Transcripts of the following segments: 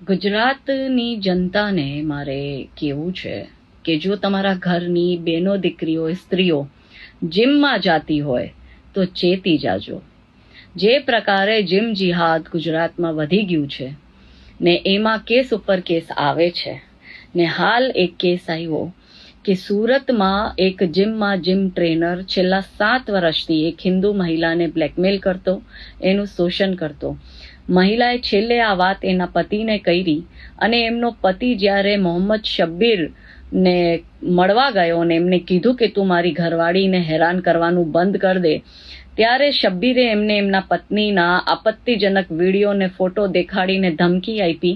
ગુજરાતની જનતાને મારે કહેવું છે કે જો તમારા ઘરની બહેનો દીકરીઓ સ્ત્રીઓ જીમમાં જાતી હોય તો ચેતી જાજો. જે પ્રકારે જીમ જિહાદ ગુજરાતમાં વધી ગયું છે ને એમાં કેસ ઉપર કેસ આવે છે ને હાલ એક કેસ આવ્યો કે સુરતમાં એક જીમમાં જીમ ટ્રેનર છેલ્લા 7 વર્ષથી એક હિન્દુ મહિલાને બ્લેકમેલ કરતો, એનું શોષણ કરતો. મહિલાએ છેલ્લે આ વાત એના પતિને કરી અને એમનો પતિ જ્યારે મોહમ્મદ શબ્બીર ને મળવા ગયો અને એમને કીધું કે તું મારી ઘરવાળીને હેરાન કરવાનું બંધ કર દે, ત્યારે શબ્બીરે એમને એમના પત્નીના આપત્તિજનક વિડીયો ને ફોટો દેખાડીને ધમકી આપી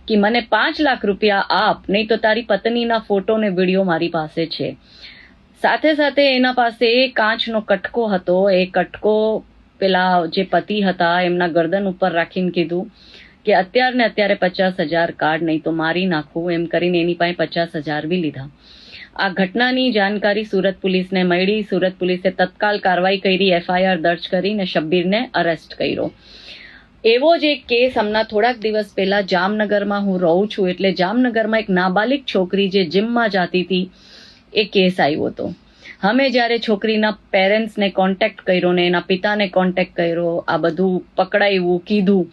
કે મને 5 લાખ રૂપિયા આપ, નહીં તો તારી પત્નીના ફોટો ને વિડીયો મારી પાસે છે. સાથે સાથે એના પાસે કાચનો કટકો હતો. એ કટકો પેલા જે પતિ હતા એમના ગરદન ઉપર રાખીને કીધું કે અત્યારે 50,000 કાઢ, નહીં તો મારી નાખું, એમ કરીને એની પાસે 50,000 બી લીધા. આ ઘટનાની જાણકારી સુરત પોલીસને મળી. સુરત પોલીસે તત્કાલ કાર્યવાહી કરી, FIR દર્જ કરીને શબ્બીરને અરેસ્ટ કર્યો. એવો જ એક કેસ હમણાં થોડાક દિવસ પહેલા જામનગરમાં, હું રહું છું એટલે જામનગરમાં એક નાબાલિગ છોકરી જે જીમમાં જતી હતી એ કેસ આવ્યો હતો. અમે જ્યારે છોકરીના પેરેન્ટ્સને કોન્ટેક્ટ કર્યો ને એના પિતાને કોન્ટેક્ટ કર્યો, આ બધું પકડાયું કીધું,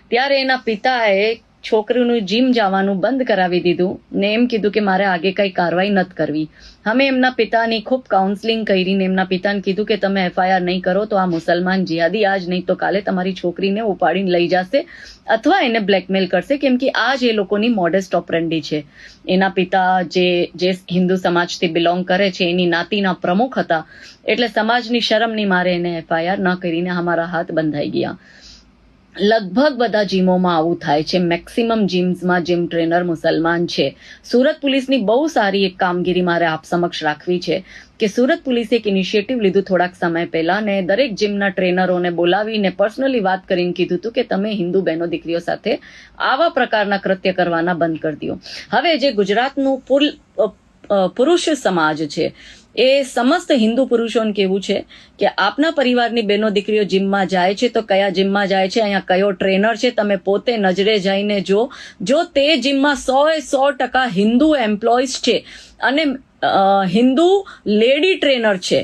ત્યારે એના પિતાએ છોકરીનું જીમ જવાનું બંધ કરાવી દીધું ને એમ કીધું કે મારે આગે કંઈ કાર્યવાહી નથી કરવી. અમે એમના પિતાની ખૂબ કાઉન્સલિંગ કરીને એમના પિતાને કીધું કે તમે FIR નહીં કરો તો આ મુસલમાન જિહાદી આજ નહીં તો કાલે તમારી છોકરીને ઉપાડીને લઈ જશે અથવા એને બ્લેકમેલ કરશે, કેમ કે આ જ એ લોકોની મોડેસ્ટ ઓપરેન્ડી છે. એના પિતા જે હિન્દુ સમાજથી બિલોંગ કરે છે એની નાતીના પ્રમુખ હતા, એટલે સમાજની શરમની મારે એને FIR ન કરીને અમારા હાથ બંધાઈ ગયા. લગભગ બધા જીમોમાં આવું થાય છે. મેક્સિમમ જીમ્સમાં જીમ ટ્રેનર મુસલમાન છે. સુરત પોલીસની બહુ સારી એક કામગીરી મારે આપ સમક્ષ રાખવી છે કે સુરત પોલીસે એક ઇનિશિયેટિવ લીધું થોડાક સમય પહેલા ને દરેક જીમના ટ્રેનરોને બોલાવીને પર્સનલી વાત કરીને કીધું હતું કે તમે હિન્દુ બહેનો દીકરીઓ સાથે આવા પ્રકારના કૃત્ય કરવાના બંધ કરી દો. હવે જે ગુજરાતનું પુરુષ સમાજ છે એ સમસ્ત હિન્દુ પુરુષોને કેવું છે કે આપના પરિવારની બહેનો દીકરીઓ જીમમાં જાય છે તો કયા જીમમાં જાય છે, અહીંયા કયો ટ્રેનર છે, તમે પોતે નજરે જઈને જો તે જીમમાં 100% હિન્દુ એમ્પ્લોઈઝ છે અને હિન્દુ લેડી ટ્રેનર છે,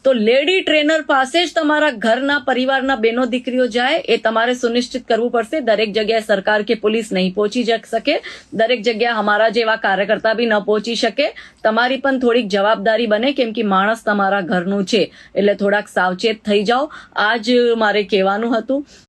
તો લેડી ટ્રેનર પાસે જ તમારા ઘરના પરિવારના બહેનો દીકરીઓ જાય એ તમારે સુનિશ્ચિત કરવું પડશે. દરેક જગ્યાએ સરકાર કે પોલીસ નહીં પહોંચી શકે, દરેક જગ્યાએ અમારા જેવા કાર્યકર્તા બી ન પહોંચી શકે. તમારી પણ થોડીક જવાબદારી બને, કેમ કે માણસ તમારા ઘરનું છે એટલે થોડાક સાવચેત થઈ જાઓ. આ જ મારે કહેવાનું હતું.